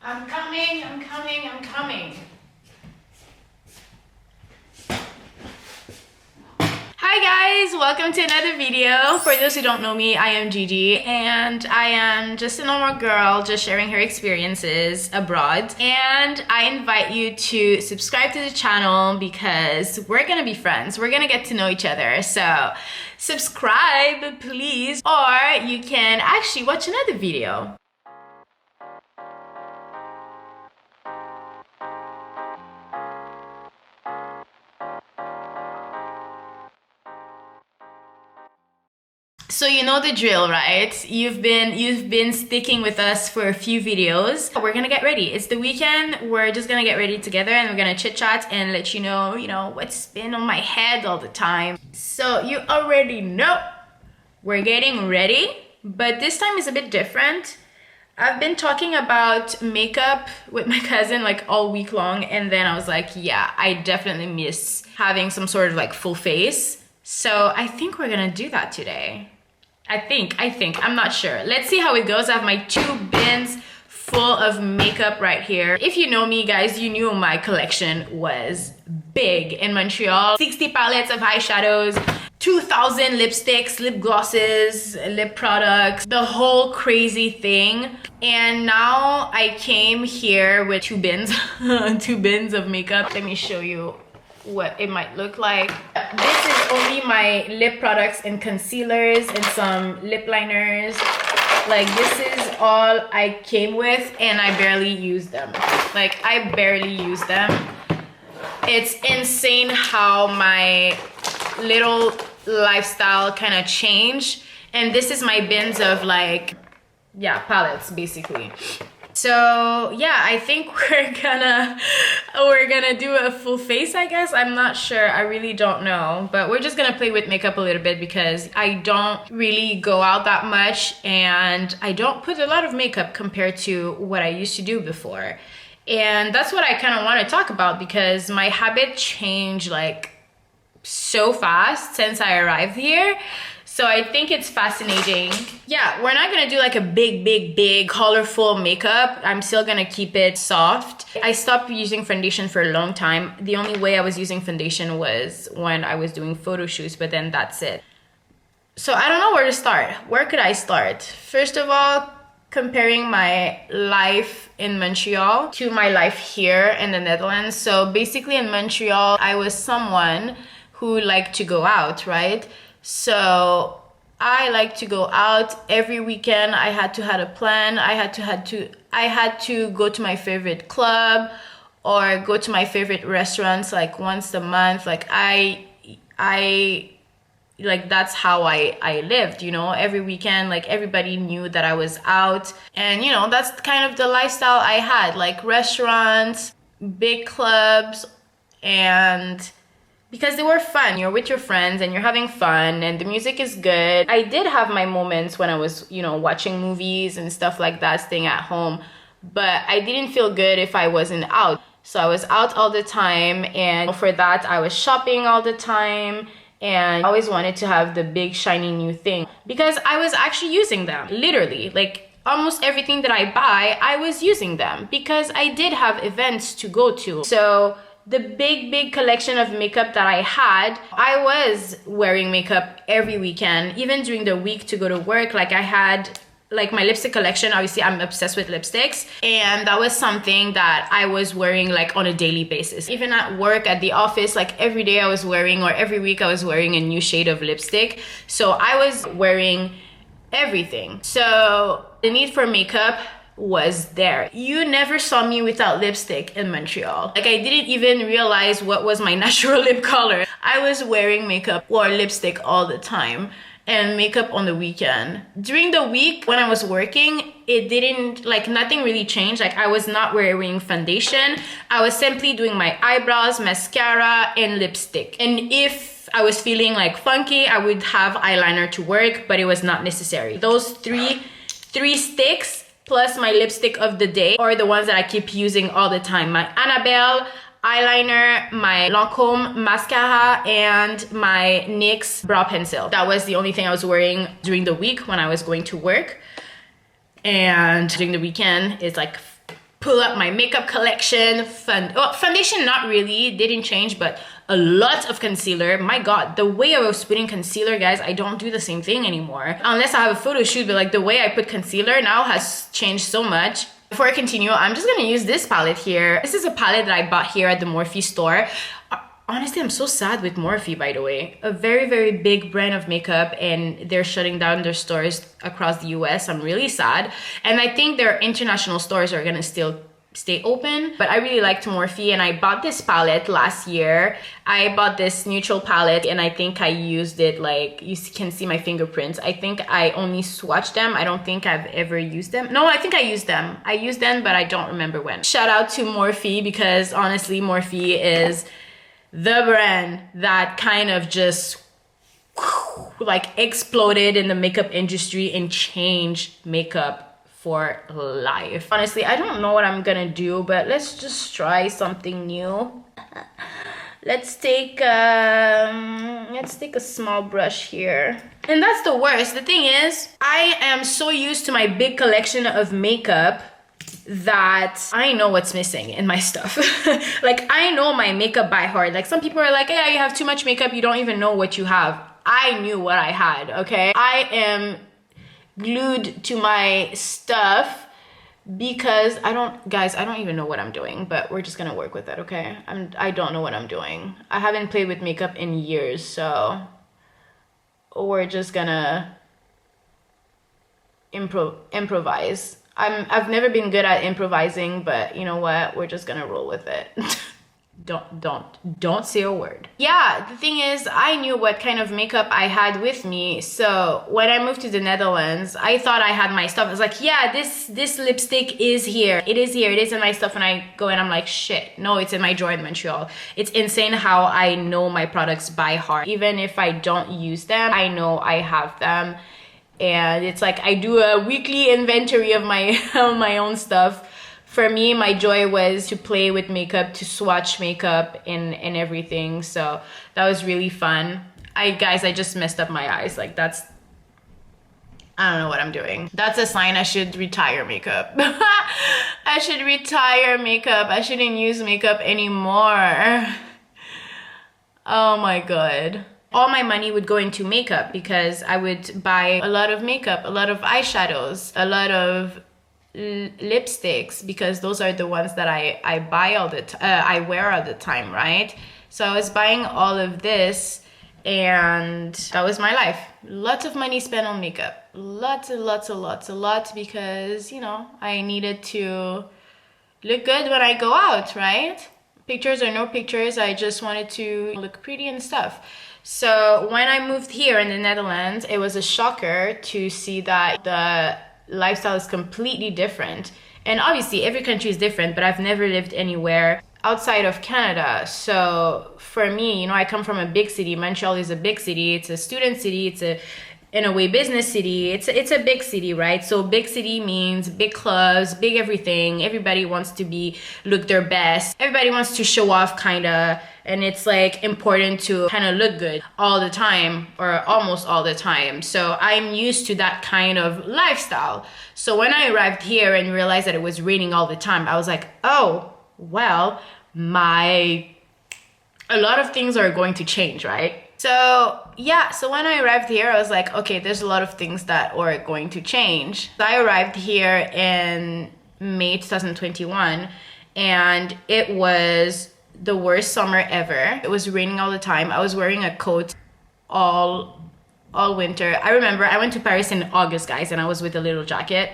I'm coming, I'm coming, I'm coming. Hi guys, welcome to another video. For those who don't know me, I am Gigi and I am just a normal girl just sharing her experiences abroad. And I invite you to subscribe to the channel because we're gonna be friends. We're gonna get to know each other. So subscribe, please. Or you can actually watch another video. So you know the drill, right? You've been sticking with us for a few videos. We're gonna get ready. It's the weekend. We're just gonna get ready together and we're gonna chit chat and let you know what's been on my head all the time. So you already know we're getting ready, but this time is a bit different. I've been talking about makeup with my cousin like all week long, and then I was like, yeah, I definitely miss having some sort of like full face. So I think we're gonna do that today. I think, I'm not sure. Let's see how it goes. I have my 2 bins full of makeup right here. If you know me, guys, you knew my collection was big in Montreal. 60 palettes of eyeshadows, 2,000 lipsticks, lip glosses, lip products, the whole crazy thing. And now I came here with 2 bins, 2 bins of makeup. Let me show you what it might look like. This is only my lip products and concealers and some lip liners. Like, this is all I came with and I barely use them. Like, I barely use them. It's insane how my little lifestyle kind of changed. And this is my bins of like, yeah, palettes basically. So yeah, I think we're gonna do a full face, I guess. I'm not sure, I really don't know, but we're just gonna play with makeup a little bit because I don't really go out that much and I don't put a lot of makeup compared to what I used to do before. And that's what I kind of want to talk about because my habit changed like so fast since I arrived here. So I think it's fascinating. Yeah, we're not gonna do like a big colorful makeup. I'm still gonna keep it soft. I stopped using foundation for a long time. The only way I was using foundation was when I was doing photo shoots, but then that's it. So I don't know where to start. Where could I start? First of all, comparing my life in Montreal to my life here in the Netherlands. So basically in Montreal, I was someone who liked to go out, right? So I like to go out every weekend. I had to have a plan. I had to go to my favorite club or go to my favorite restaurants like once a month. Like I like that's how I lived, every weekend. Like everybody knew that I was out, and that's kind of the lifestyle I had, like restaurants, big clubs, and because they were fun. You're with your friends and you're having fun and the music is good. I did have my moments when I was, watching movies and stuff like that, staying at home, but I didn't feel good if I wasn't out. So I was out all the time, and for that I was shopping all the time, and I always wanted to have the big shiny new thing because I was actually using them. Literally, like almost everything that I buy, I was using them because I did have events to go to. So the big collection of makeup that I had, I was wearing makeup every weekend, even during the week to go to work. Like I had like my lipstick collection. Obviously I'm obsessed with lipsticks, and that was something that I was wearing like on a daily basis. Even at work, at the office, like every day I was wearing, or every week I was wearing a new shade of lipstick. So I was wearing everything. So the need for makeup was there. You never saw me without lipstick in Montreal. Like I didn't even realize what was my natural lip color. I was wearing makeup or lipstick all the time, and makeup on the weekend. During the week when I was working, it didn't, like nothing really changed. Like I was not wearing foundation. I was simply doing my eyebrows, mascara, and lipstick. And if I was feeling like funky, I would have eyeliner to work, but it was not necessary. Those three sticks plus my lipstick of the day are the ones that I keep using all the time. My Annabelle eyeliner, my Lancome mascara, and my NYX brow pencil. That was the only thing I was wearing during the week when I was going to work. And during the weekend, it's like pull up my makeup collection. Foundation, not really, didn't change, but a lot of concealer. My god, the way I was putting concealer, guys, I don't do the same thing anymore unless I have a photo shoot, but like the way I put concealer now has changed so much. Before I continue, I'm just gonna use this palette here. This is a palette that I bought here at the Morphe store. Honestly, I'm so sad with Morphe, by the way. A very, very big brand of makeup, and they're shutting down their stores across the US. I'm really sad. And I think their international stores are gonna still stay open, but I really liked Morphe, and I bought this palette last year. I bought this neutral palette, and I think I used it, like, you can see my fingerprints. I think I only swatched them. I don't think I've ever used them. No, I think I used them. I used them, but I don't remember when. Shout out to Morphe, because honestly, Morphe is the brand that kind of just like exploded in the makeup industry and changed makeup for life. Honestly, I don't know what I'm gonna do, but let's just try something new. Let's take a small brush here. And that's the worst. The thing is, I am so used to my big collection of makeup that I know what's missing in my stuff. Like, I know my makeup by heart. Like, some people are like, yeah, you have too much makeup, you don't even know what you have. I knew what I had, okay? I am glued to my stuff because I don't even know what I'm doing, but we're just gonna work with it, okay? I don't know what I'm doing. I haven't played with makeup in years, so we're just gonna improvise. I've never been good at improvising, but you know what? We're just gonna roll with it. Don't say a word. Yeah, the thing is, I knew what kind of makeup I had with me. So when I moved to the Netherlands, I thought I had my stuff. I was like, yeah, this lipstick is here. It is here. It is in my stuff. And I go and I'm like, shit, no, it's in my drawer in Montreal. It's insane how I know my products by heart. Even if I don't use them, I know I have them. And it's like I do a weekly inventory of my my own stuff. For me, my joy was to play with makeup, to swatch makeup and everything. So that was really fun. Guys, I just messed up my eyes. Like, I don't know what I'm doing. That's a sign I should retire makeup. I should retire makeup. I shouldn't use makeup anymore. Oh my god. All my money would go into makeup because I would buy a lot of makeup, a lot of eyeshadows, a lot of lipsticks, because those are the ones that I buy all the I wear all the time, right? So I was buying all of this, and that was my life. Lots of money spent on makeup. Lots, because, you know, I needed to look good when I go out, right? Pictures or no pictures, I just wanted to look pretty and stuff. So when I moved here in the Netherlands, it was a shocker to see that the lifestyle is completely different. And obviously every country is different, but I've never lived anywhere outside of Canada. So for me, you know, I come from a big city. Montreal is a big city. It's a student city. It's a, in a way, business city. It's a big city, right? So big city means big clubs, big everything. Everybody wants to look their best. Everybody wants to show off, kind of. And it's like important to kind of look good all the time, or almost all the time. So I'm used to that kind of lifestyle. So when I arrived here and realized that it was raining all the time, I was like, oh, well, a lot of things are going to change, right? So yeah, so when I arrived here, I was like, okay, there's a lot of things that are going to change. So I arrived here in May 2021, and it was the worst summer ever. It was raining all the time. I was wearing a coat all winter. I remember I went to Paris in August, guys, and I was with a little jacket.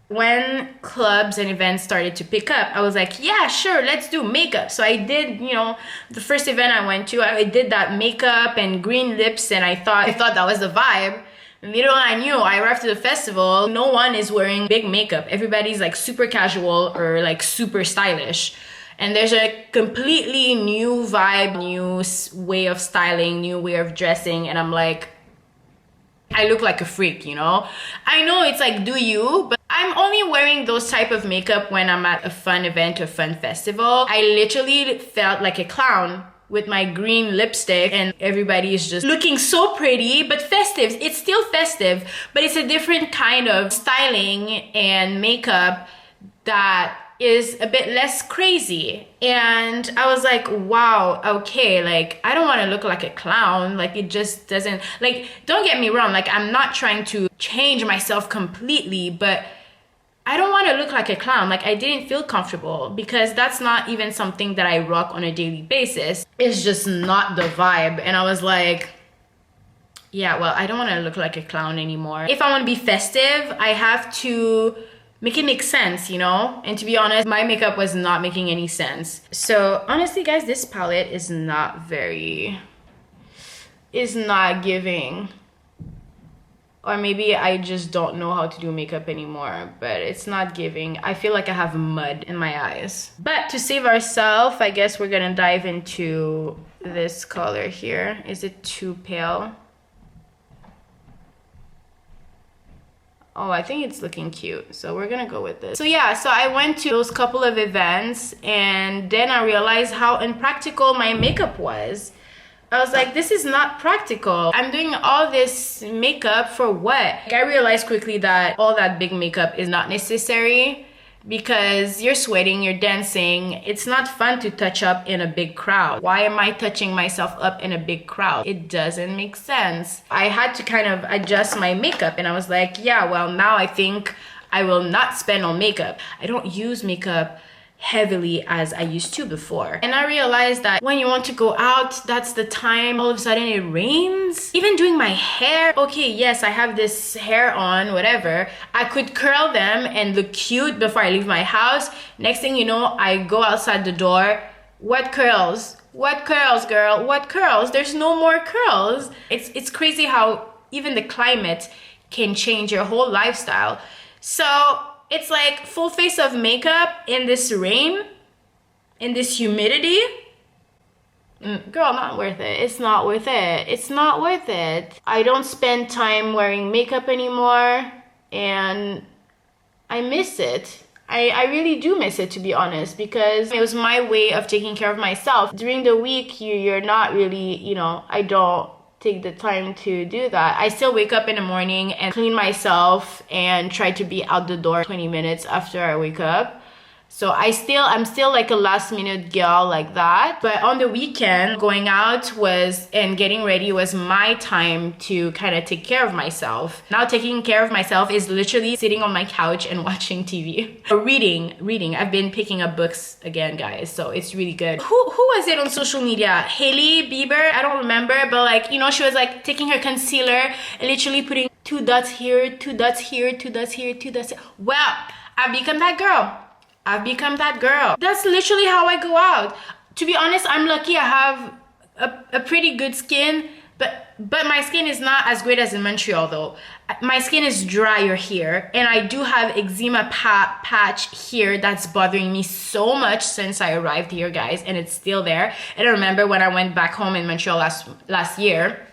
When clubs and events started to pick up, I was like, yeah, sure, let's do makeup. So I did, you know, the first event I went to, I did that makeup and green lips, and I thought that was the vibe. Little I knew, I arrived to the festival, no one is wearing big makeup. Everybody's like super casual or like super stylish. And there's a completely new vibe, new way of styling, new way of dressing. And I'm like, I look like a freak, you know? I know it's like, do you? But I'm only wearing those type of makeup when I'm at a fun event or fun festival. I literally felt like a clown with my green lipstick, and everybody is just looking so pretty, but festive. It's still festive, but it's a different kind of styling and makeup that is a bit less crazy. And I was like, wow, okay, like I don't want to look like a clown. Like it just doesn't, like, don't get me wrong, like I'm not trying to change myself completely, but I don't want to look like a clown. Like I didn't feel comfortable because that's not even something that I rock on a daily basis. It's just not the vibe. And I was like, yeah, well, I don't want to look like a clown anymore. If I want to be festive, I have to make it make sense, you know? And to be honest, my makeup was not making any sense. So honestly, guys, this palette is not giving. Or maybe I just don't know how to do makeup anymore, but it's not giving. I feel like I have mud in my eyes. But to save ourselves, I guess we're gonna dive into this color here. Is it too pale? Oh, I think it's looking cute, so we're gonna go with this. So yeah, so I went to those couple of events and then I realized how impractical my makeup was. I was like, this is not practical. I'm doing all this makeup for what? Like, I realized quickly that all that big makeup is not necessary because you're sweating, you're dancing. It's not fun to touch up in a big crowd. Why am I touching myself up in a big crowd? It doesn't make sense. I had to kind of adjust my makeup and I was like, yeah, well, now I think I will not spend on makeup. I don't use makeup heavily as I used to before. And I realized that when you want to go out, that's the time all of a sudden it rains. Even doing my hair, okay, yes, I have this hair on, whatever. I could curl them and look cute before I leave my house. Next thing you know, I go outside the door. What curls? What curls, girl? What curls? There's no more curls. It's crazy how even the climate can change your whole lifestyle. So it's like full face of makeup in this rain, in this humidity. Girl, not worth it. It's not worth it. It's not worth it. I don't spend time wearing makeup anymore and I miss it. I really do miss it, to be honest, because it was my way of taking care of myself. During the week, you're not really, you know, I don't take the time to do that. I still wake up in the morning and clean myself and try to be out the door 20 minutes after I wake up. So I'm still like a last minute girl like that. But on the weekend, going out and getting ready was my time to kind of take care of myself. Now taking care of myself is literally sitting on my couch and watching TV. Or reading. I've been picking up books again, guys, so it's really good. Who was it on social media? Hailey Bieber? I don't remember, but like, you know, she was like taking her concealer and literally putting 2 dots here, 2 dots here, 2 dots here, 2 dots here. Well, I've become that girl. That's literally how I go out. To be honest, I'm lucky I have a pretty good skin, but my skin is not as great as in Montreal though. My skin is drier here and I do have eczema patch here that's bothering me so much since I arrived here, guys, and it's still there. And I remember when I went back home in Montreal last year,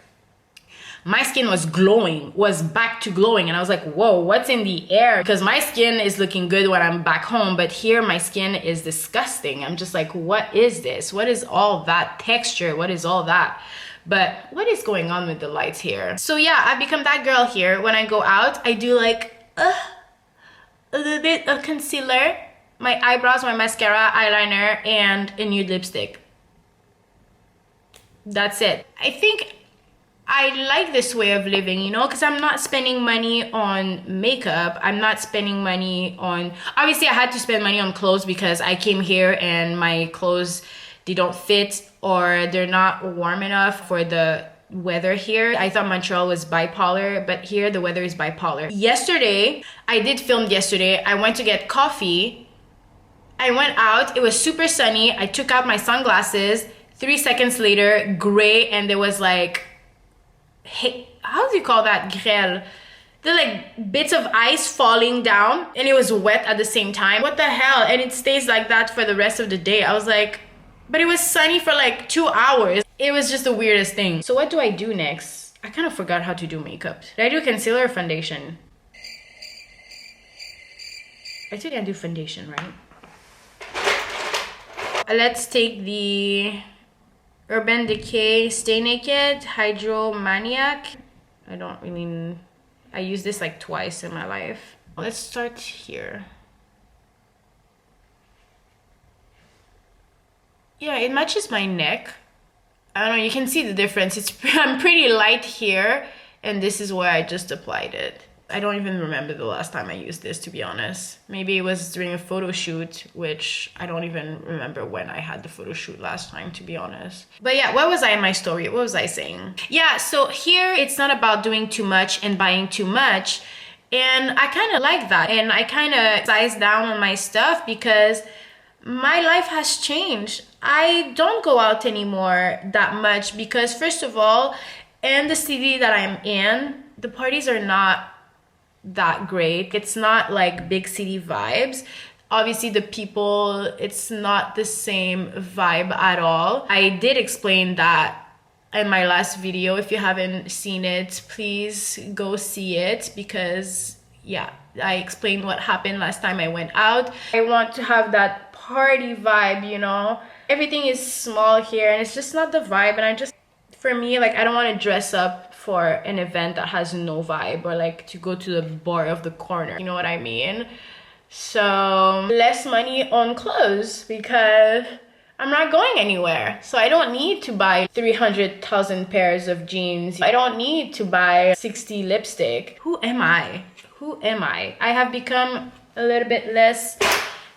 my skin was back to glowing, and I was like, whoa, what's in the air? Because my skin is looking good when I'm back home, but here my skin is disgusting. I'm just like, what is this? What is all that texture? What is all that? But what is going on with the lights here? So yeah, I've become that girl here. When I go out, I do like a little bit of concealer, my eyebrows, my mascara, eyeliner, and a nude lipstick. That's it. I think I like this way of living, you know, because I'm not spending money on makeup. I'm not spending money on, obviously I had to spend money on clothes because I came here and my clothes, they don't fit or they're not warm enough for the weather here. I thought Montreal was bipolar, but here the weather is bipolar. I did film yesterday. I went to get coffee. I went out, it was super sunny. I took out my sunglasses. 3 seconds later, gray, and there was like, hey, how do you call that? Grêle. They're like bits of ice falling down and it was wet at the same time. What the hell? And it stays like that for the rest of the day. I was like, but it was sunny for like 2 hours. It was just the weirdest thing. So what do I do next? I kind of forgot how to do makeup. Did I do concealer or foundation? I think I do foundation, right? Let's take the Urban Decay Stay Naked Hydro Maniac. I used this like twice in my life. Let's start here. Yeah, it matches my neck. I don't know, you can see the difference. I'm pretty light here, and this is where I just applied it. I don't even remember the last time I used this, to be honest. Maybe it was during a photo shoot, which I don't even remember when I had the photo shoot last time, to be honest. But yeah, what was I in my story? What was I saying? Yeah, so here it's not about doing too much and buying too much. And I kind of like that. And I kind of size down on my stuff because my life has changed. I don't go out anymore that much because, first of all, in the city that I'm in, the parties are not that great. It's not like big city vibes. Obviously the people, it's not the same vibe at all. I did explain that in my last video. If you haven't seen it, please go see it, because yeah, I explained what happened last time I went out. I want to have that party vibe, you know. Everything is small here and it's just not the vibe. And for me, like, I don't want to dress up for an event that has no vibe, or like to go to the bar of the corner, you know what I mean? So less money on clothes because I'm not going anywhere. So I don't need to buy 300,000 pairs of jeans. I don't need to buy 60 lipstick. Who am I? Who am I? I have become a little bit less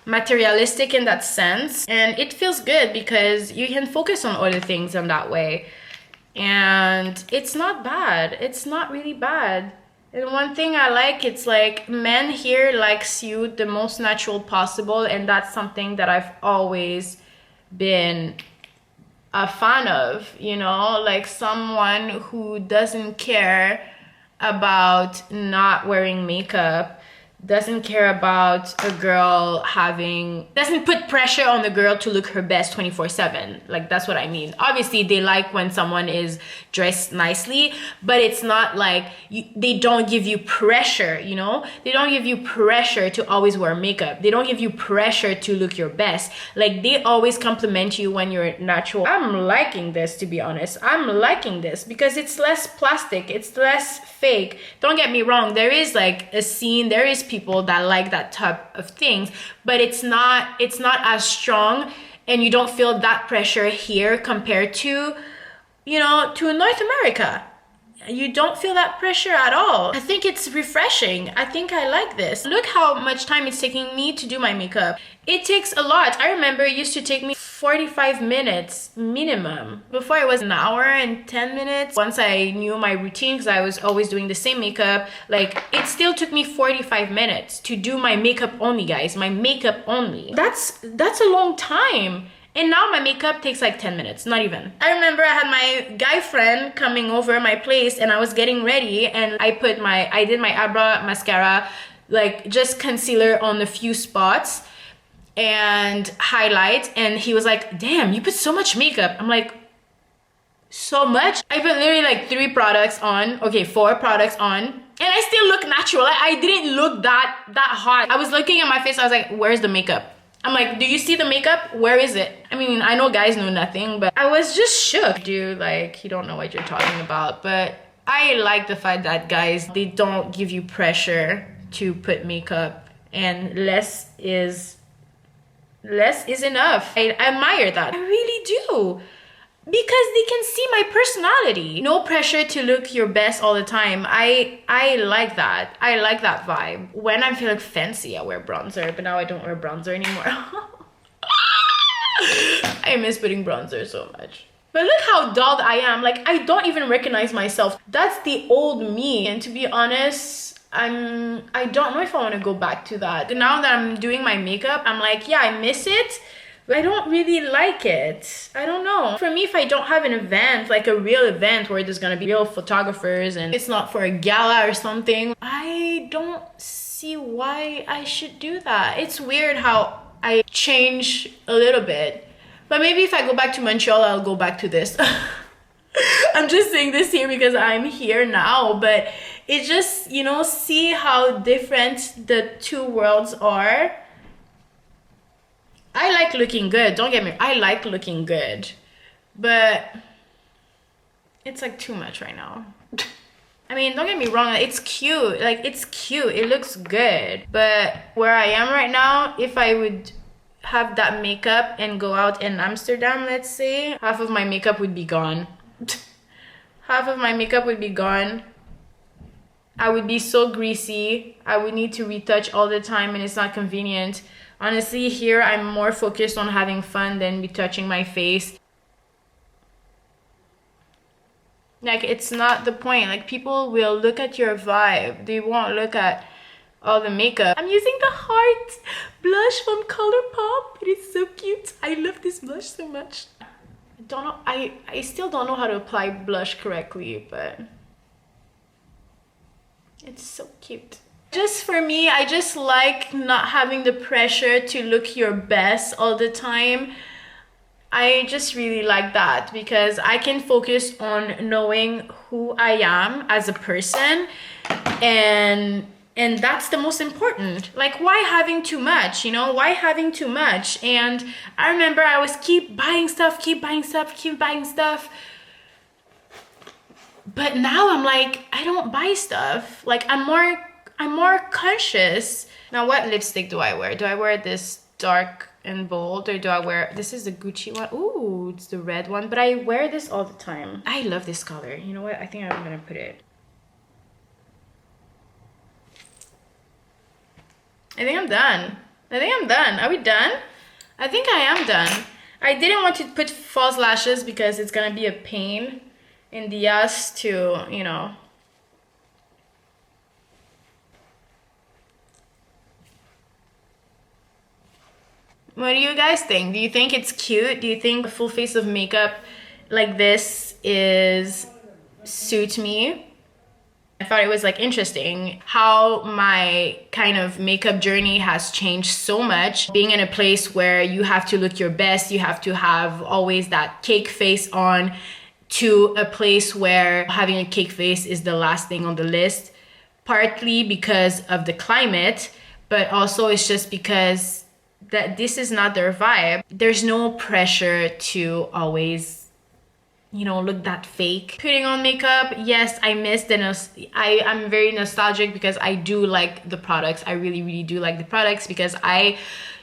materialistic in that sense, and it feels good because you can focus on other things in that way. And it's not bad. It's not really bad. And one thing I like, it's like men here likes you the most natural possible, and that's something that I've always been a fan of, you know, like someone who doesn't care about not wearing makeup, doesn't care about a girl doesn't put pressure on the girl to look her best 24/7. Like, that's what I mean. Obviously they like when someone is dressed nicely, but it's not like they don't give you pressure, you know. They don't give you pressure to always wear makeup. They don't give you pressure to look your best. Like, they always compliment you when you're natural. I'm liking this, to be honest. I'm liking this because it's less plastic, it's less fake. Don't get me wrong, there is like a scene, there is people that like that type of things, but it's not as strong, and you don't feel that pressure here compared to, you know, to North America. You don't feel that pressure at all. I think it's refreshing. I think I like this. Look how much time it's taking me to do my makeup. It takes a lot. I remember it used to take me 45 minutes minimum. Before it was an hour and 10 minutes. Once I knew my routine, because I was always doing the same makeup, like, it still took me 45 minutes to do my makeup only, guys. My makeup only. That's a long time. And now my makeup takes like 10 minutes, not even. I remember I had my guy friend coming over my place and I was getting ready, and I did my eyebrow, mascara, like just concealer on a few spots and highlight, and he was like, damn, you put so much makeup. I'm like, so much? I put literally like 4 products on, and I still look natural. I didn't look that hot. I was looking at my face, I was like, where's the makeup? I'm like, do you see the makeup? Where is it? I mean, I know guys know nothing, but I was just shook. Dude, like, you don't know what you're talking about. But I like the fact that guys, they don't give you pressure to put makeup, and less is enough. I admire that. I really do. Because they can see my personality. No pressure to look your best all the time. I like that. I like that vibe. When I'm feeling fancy, I wear bronzer, but now I don't wear bronzer anymore. I miss putting bronzer so much. But look how dulled I am. Like, I don't even recognize myself. That's the old me. And to be honest, I don't know if I want to go back to that. Now that I'm doing my makeup, I'm like, yeah, I miss it. I don't really like it. I don't know. For me, if I don't have an event, like a real event where there's gonna be real photographers and it's not for a gala or something, I don't see why I should do that. It's weird how I change a little bit. But maybe if I go back to Montreal, I'll go back to this. I'm just saying this here because I'm here now, but it just, you know, see how different the two worlds are. I like looking good, don't get me, I like looking good, but it's like too much right now. I mean, don't get me wrong, it's cute, like, it's cute, it looks good, but where I am right now, if I would have that makeup and go out in Amsterdam, let's say, half of my makeup would be gone. Half of my makeup would be gone. I would be so greasy. I would need to retouch all the time and it's not convenient. Honestly, here I'm more focused on having fun than retouching my face. Like, it's not the point. Like, people will look at your vibe. They won't look at all the makeup. I'm using the Heart blush from ColourPop. It is so cute. I love this blush so much. I don't know. I still don't know how to apply blush correctly, but it's so cute. Just for me, I just like not having the pressure to look your best all the time. I just really like that because I can focus on knowing who I am as a person, and that's the most important. Like, why having too much, you know? Why having too much? And I remember I was keep buying stuff. But now I'm like, I don't buy stuff. Like, I'm more conscious. Now, what lipstick do I wear? Do I wear this dark and bold, or do I wear, this is the Gucci one? Ooh, it's the red one, but I wear this all the time. I love this color. You know what? I think I'm gonna put it. I think I'm done. Are we done? I think I am done. I didn't want to put false lashes because it's gonna be a pain in the ass to, you know. What do you guys think? Do you think it's cute? Do you think a full face of makeup like this suits me? I thought it was like interesting how my kind of makeup journey has changed so much. Being in a place where you have to look your best, you have to have always that cake face on, to a place where having a cake face is the last thing on the list, partly because of the climate, but also it's just because that this is not their vibe. There's no pressure to always, you know, look that fake. Putting on makeup, yes, I miss the I'm very nostalgic because I do like the products. I really do like the products because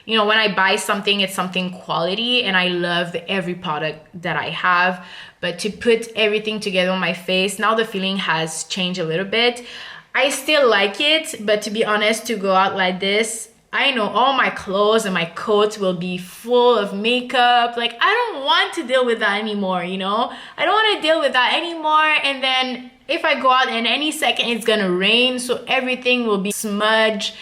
you know, when I buy something, it's something quality and I love every product that I have. But to put everything together on my face, now the feeling has changed a little bit. I still like it, but to be honest, to go out like this, I know all my clothes and my coats will be full of makeup. Like, I don't want to deal with that anymore, you know? I don't want to deal with that anymore. And then if I go out in any second, it's gonna rain, so everything will be smudged.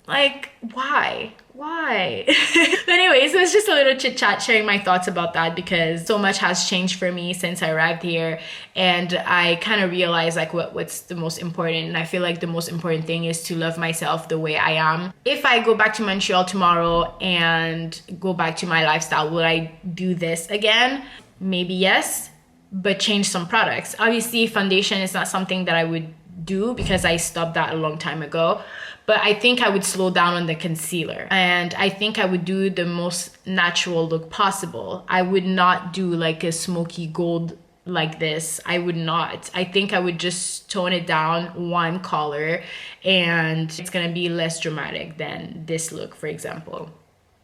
Like, why? But anyways, it was just a little chit chat sharing my thoughts about that because so much has changed for me since I arrived here, and I kind of realized like what's the most important. And I feel like the most important thing is to love myself the way I am. If I go back to Montreal tomorrow and go back to my lifestyle, would I do this again? Maybe yes, but change some products. Obviously, foundation is not something that I would do because I stopped that a long time ago. But I think I would slow down on the concealer. And I think I would do the most natural look possible. I would not do like a smoky gold like this. I would not. I think I would just tone it down one color and it's gonna be less dramatic than this look, for example.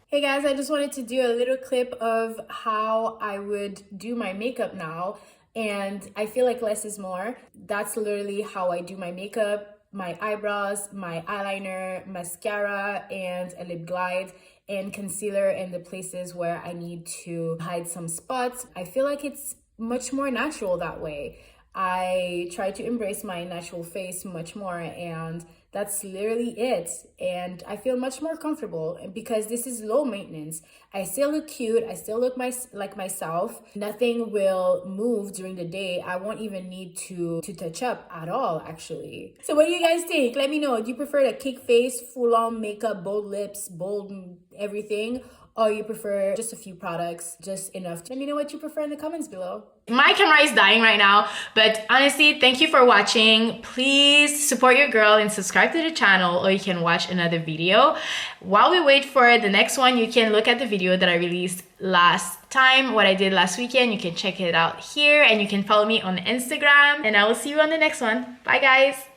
Hey guys, I just wanted to do a little clip of how I would do my makeup now. And I feel like less is more. That's literally how I do my makeup. My eyebrows, my eyeliner, mascara, and a lip glide, and concealer in the places where I need to hide some spots. I feel like it's much more natural that way. I try to embrace my natural face much more, and that's literally it. And I feel much more comfortable because this is low maintenance. I still look cute. I still look like myself. Nothing will move during the day. I won't even need to touch up at all, actually. So what do you guys think? Let me know. Do you prefer the cake face, full-on makeup, bold lips, bold everything? Or you prefer just a few products, just enough? Let me know what you prefer in the comments below. My camera is dying right now, but honestly, thank you for watching. Please support your girl and subscribe to the channel, or you can watch another video. While we wait for the next one, you can look at the video that I released last time, what I did last weekend. You can check it out here, and you can follow me on Instagram, and I will see you on the next one. Bye guys.